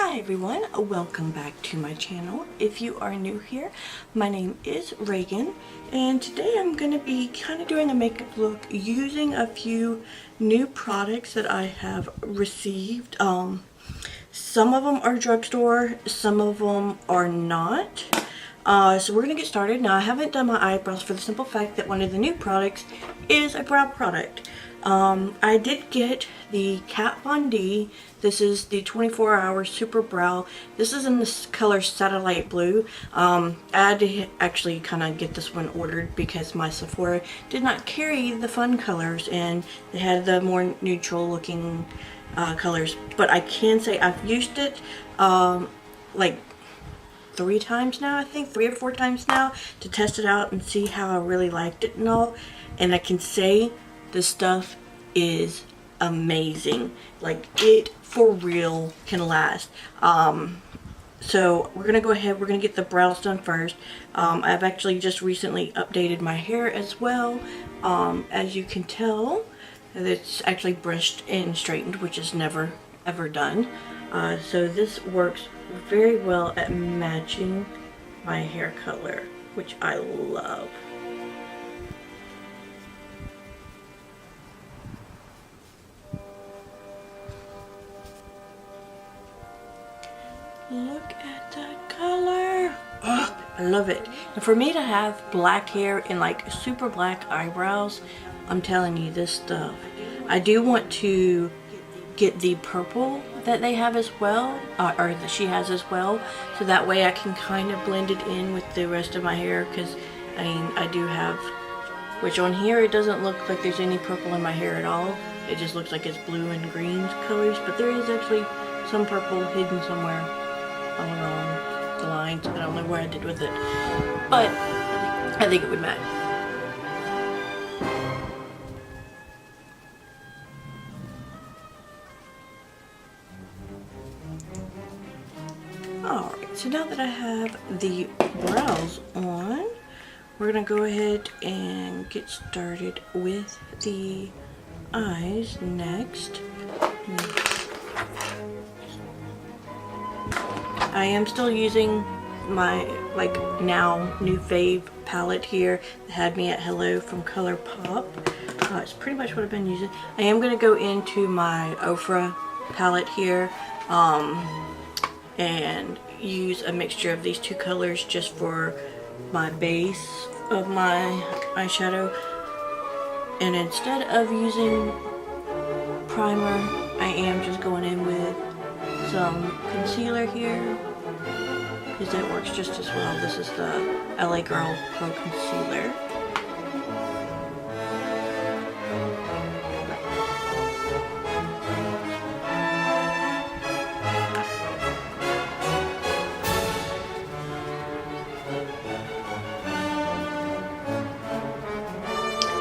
Hi everyone, welcome back to my channel. If you are new here, my name is Reagan and today I'm going to be kind of doing a makeup look using a few new products that I have received. Some of them are drugstore, some of them are not. So we're going to get started. Now I haven't done my eyebrows for the simple fact that one of the new products is a brow product. I did get the Kat Von D. This is the 24-hour Super Brow. This is in the color Satellite Blue. I had to actually kind of get this one ordered because my Sephora did not carry the fun colors and they had the more neutral looking colors. But I can say I've used it like 3 times now, I think 3 or 4 times now, to test it out and see how I really liked it and all. And I can say this stuff is amazing. Like, it for real can last. So we're gonna go ahead, we're gonna get the brows done first. I've actually just recently updated my hair as well. As you can tell, it's actually brushed and straightened, which is never ever done. So this works very well at matching my hair color, which I love. Look at that color. Oh, I love it. And for me to have black hair and like super black eyebrows, I'm telling you, this stuff. I do want to get the purple that they have as well, or that she has as well, so that way I can kind of blend it in with the rest of my hair, because I mean, I do have, which on here it doesn't look like there's any purple in my hair at all. It just looks like it's blue and green colors, but there is actually some purple hidden somewhere along the lines. I don't know where I did with it, but I think it would match. Alright, so now that I have the brows on, we're going to go ahead and get started with the eyes next. I am still using my now new fave palette here that had me at Hello from ColourPop. It's pretty much what I've been using. I am going to go into my Ofra palette here and use a mixture of these 2 colors just for my base of my eyeshadow. And instead of using primer, I am just going in with some concealer here, because it works just as well. This is the LA Girl Pro Concealer.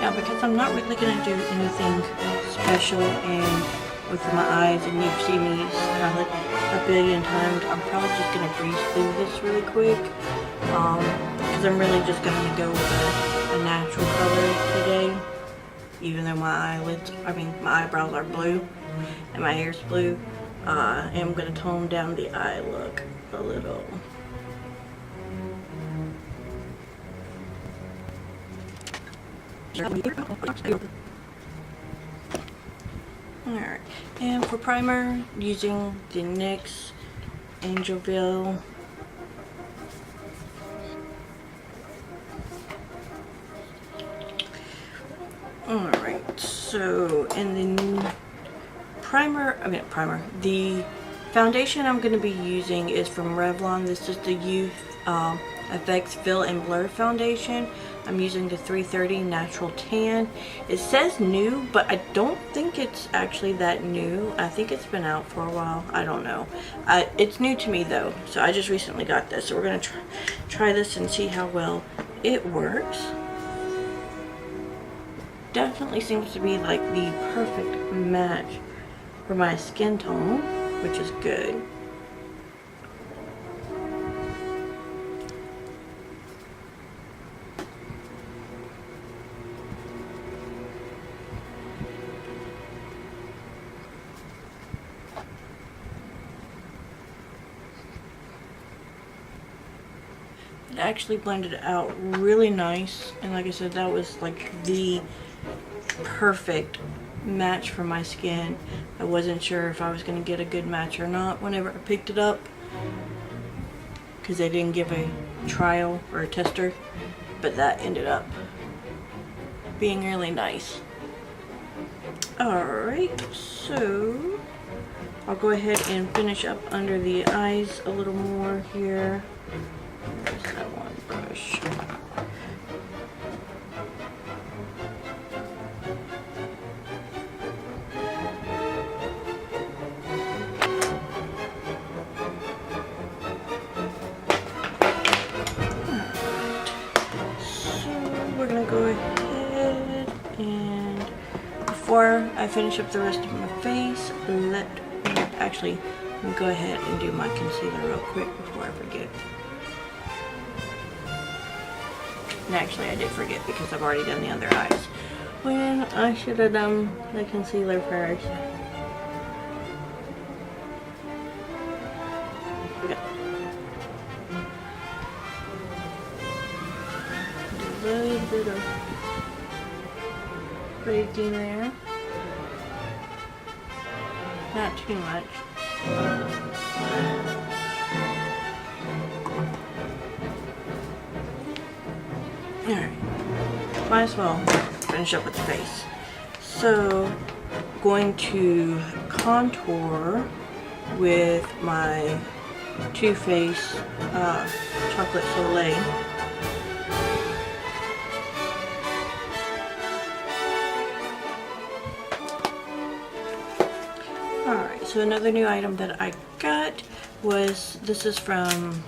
Now, because I'm not really going to do anything special and with my eyes, and you've seen me use this palette a billion times, I'm probably just going to breeze through this really quick, because I'm really just going to go with a natural color today, even though my eyebrows are blue and my hair's blue. I am going to tone down the eye look a little. Alright, and for primer, using the NYX Angelville. Alright, so in the the foundation I'm going to be using is from Revlon. This is the Youth FX Fill and Blur Foundation. I'm using the 330 Natural Tan. It says new, but I don't think it's actually that new. I think it's been out for a while. I don't know. It's new to me though, so I just recently got this. So we're going to try this and see how well it works. Definitely seems to be like the perfect match for my skin tone, which is good. It actually blended out really nice, and like I said, that was like the perfect match for my skin. I wasn't sure if I was going to get a good match or not whenever I picked it up, because they didn't give a trial or a tester, but that ended up being really nice. Alright, so I'll go ahead and finish up under the eyes a little more here. Where's that one brush? Go ahead and before I finish up the rest of my face, let me go ahead and do my concealer real quick before I forget. And actually I did forget because I've already done the other eyes when I should have done the concealer first. A little bit of breaking there. Not too much. Alright. Might as well finish up with the face. So, going to contour with my Too Faced Chocolate Soleil. Alright, so another new item that I got was, this is from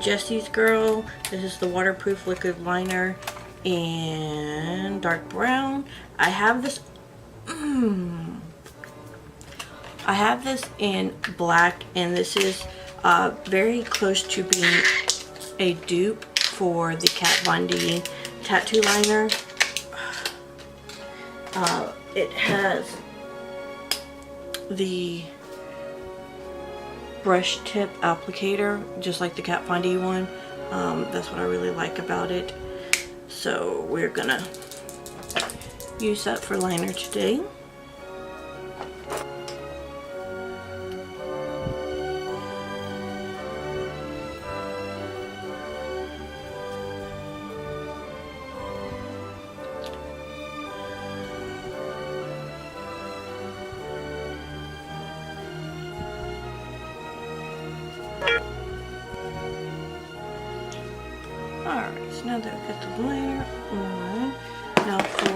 Jessie's Girl. This is the waterproof liquid liner in dark brown. I have this in black, and this is very close to being a dupe for the Kat Von D tattoo liner. It has the brush tip applicator just like the Kat Von D one. That's what I really like about it. So we're gonna use that for liner today. Alright, so now that I've got the liner on, now for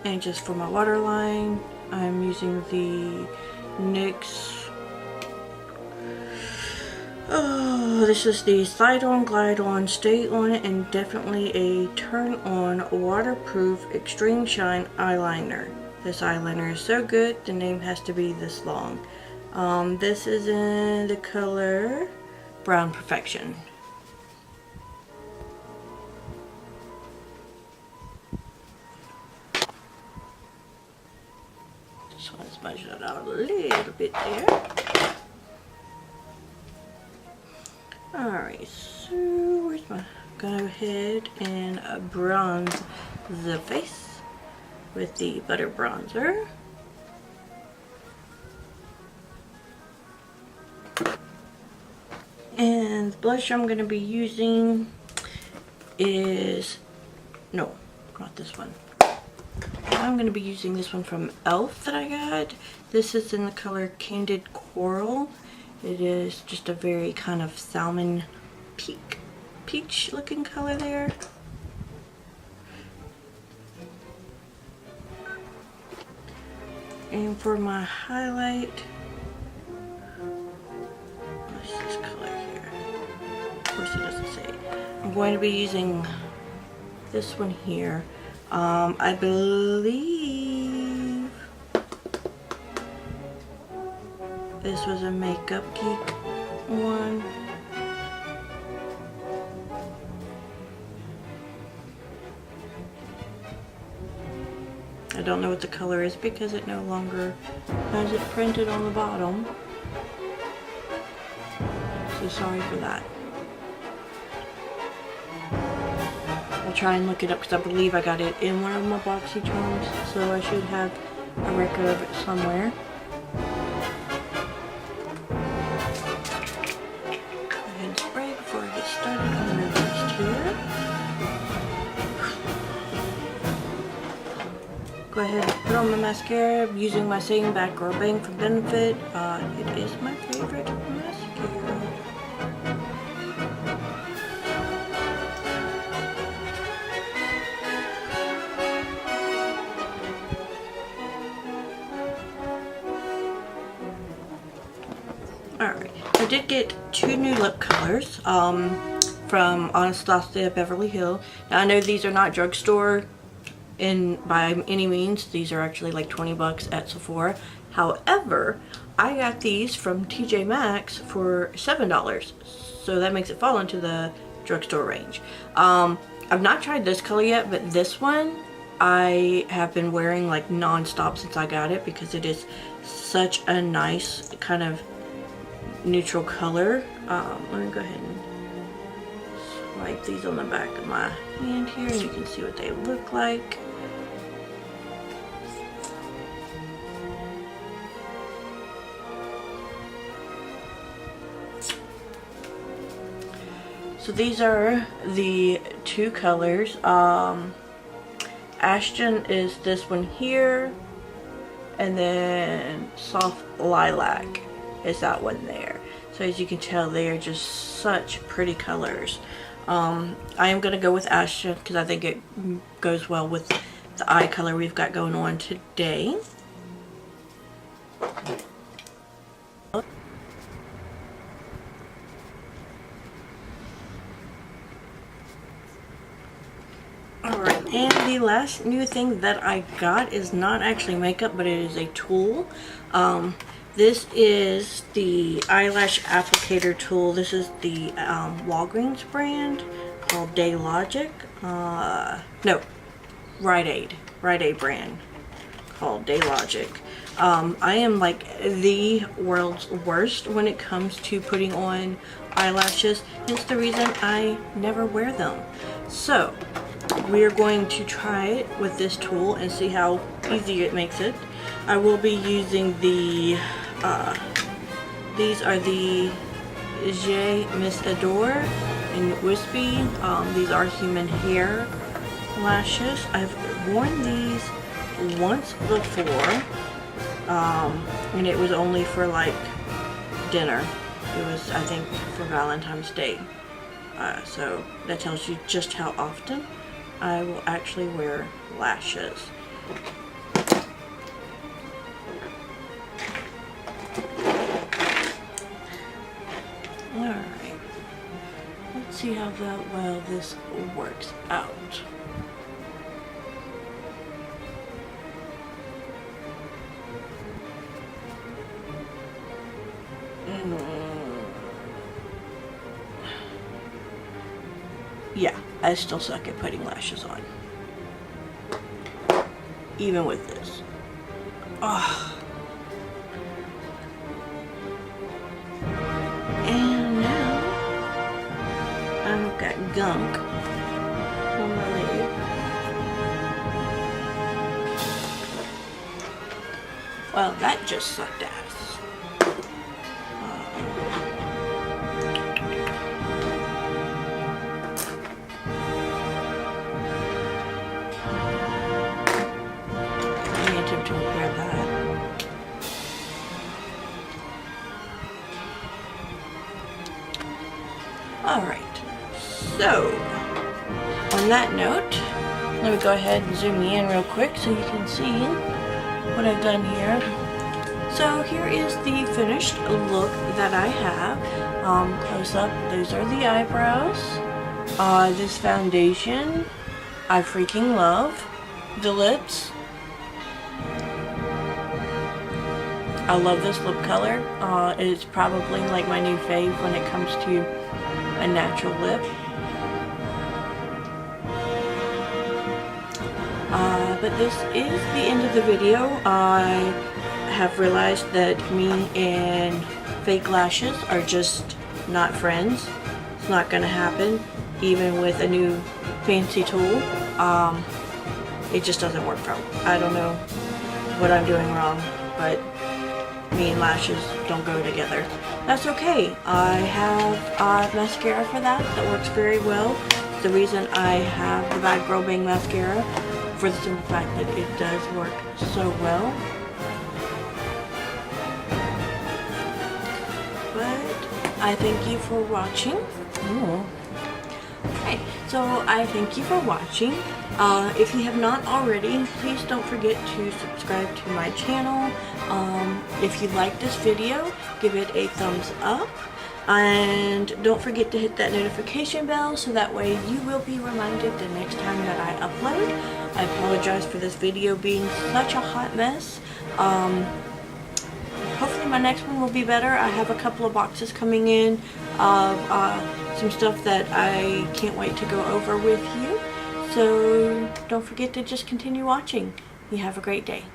and just for my waterline, I'm using the NYX. Oh, this is the Slide On, Glide On, Stay On, and definitely a Turn On Waterproof Extreme Shine Eyeliner. This eyeliner is so good, the name has to be this long. This is in the color Brown Perfection. Just want to smudge that out a little bit there. Alright, so where's my... Go ahead and bronze the face with the butter bronzer. And the blush I'm going to be using is, no, not this one. I'm going to be using this one from e.l.f. that I got. This is in the color Candid Coral. It is just a very kind of salmon peach looking color there. And for my highlight, what's this color here? Of course it doesn't say. I'm going to be using this one here. I believe this was a Makeup Geek one. I don't know what the color is because it no longer has it printed on the bottom. So sorry for that. I'll try and look it up because I believe I got it in one of my BoxyCharms, so I should have a record of it somewhere. Go ahead and spray before I get started on the rest here. Go ahead and put on my mascara using my Saying Back Girl Bang for Benefit. It is my favorite mascara. Alright, I did get 2 new lip colors from Anastasia Beverly Hills. Now I know these are not drugstore by any means. These are actually like 20 bucks at Sephora. However, I got these from TJ Maxx for $7. So that makes it fall into the drugstore range. I've not tried this color yet, but this one I have been wearing like non-stop since I got it because it is such a nice kind of neutral color. Let me go ahead and swipe these on the back of my hand here and you can see what they look like. So these are the 2 colors. Ashton is this one here, and then Soft Lilac is that one there. So as you can tell, they are just such pretty colors. I am going to go with Ashton because I think it goes well with the eye color we've got going on today. Alright, and the last new thing that I got is not actually makeup, but it is a tool. This is the eyelash applicator tool. This is the Walgreens brand called Daylogic. No, Rite Aid brand called Daylogic. I am like the world's worst when it comes to putting on eyelashes. Hence the reason I never wear them. So we're going to try it with this tool and see how easy it makes it. I will be using the these are the Je Miss Adore in Wispy. These are human hair lashes. I've worn these once before, and it was only for like dinner. It was, I think, for Valentine's Day. So that tells you just how often I will actually wear lashes. Alright, let's see how well this works out. Yeah, I still suck at putting lashes on. Even with this. Oh. And now I've got gunk on my leg. Well, that just sucked ass. To repair that. Alright, so on that note, let me go ahead and zoom you in real quick so you can see what I've done here. So here is the finished look that I have. Close up, those are the eyebrows. This foundation, I freaking love. The lips, I love this lip color. It's probably like my new fave when it comes to a natural lip. But this is the end of the video. I have realized that me and fake lashes are just not friends. It's not gonna happen, even with a new fancy tool. It just doesn't work for me. I don't know what I'm doing wrong, but me and lashes don't go together. That's okay. I have mascara for that works very well. The reason I have the Bad Girl Bang mascara, for the simple fact that it does work so well. But I thank you for watching. Okay, so I thank you for watching. If you have not already, please don't forget to subscribe to my channel. If you like this video, give it a thumbs up. And don't forget to hit that notification bell so that way you will be reminded the next time that I upload. I apologize for this video being such a hot mess. Hopefully my next one will be better. I have a couple of boxes coming in of some stuff that I can't wait to go over with you. So don't forget to just continue watching. You have a great day.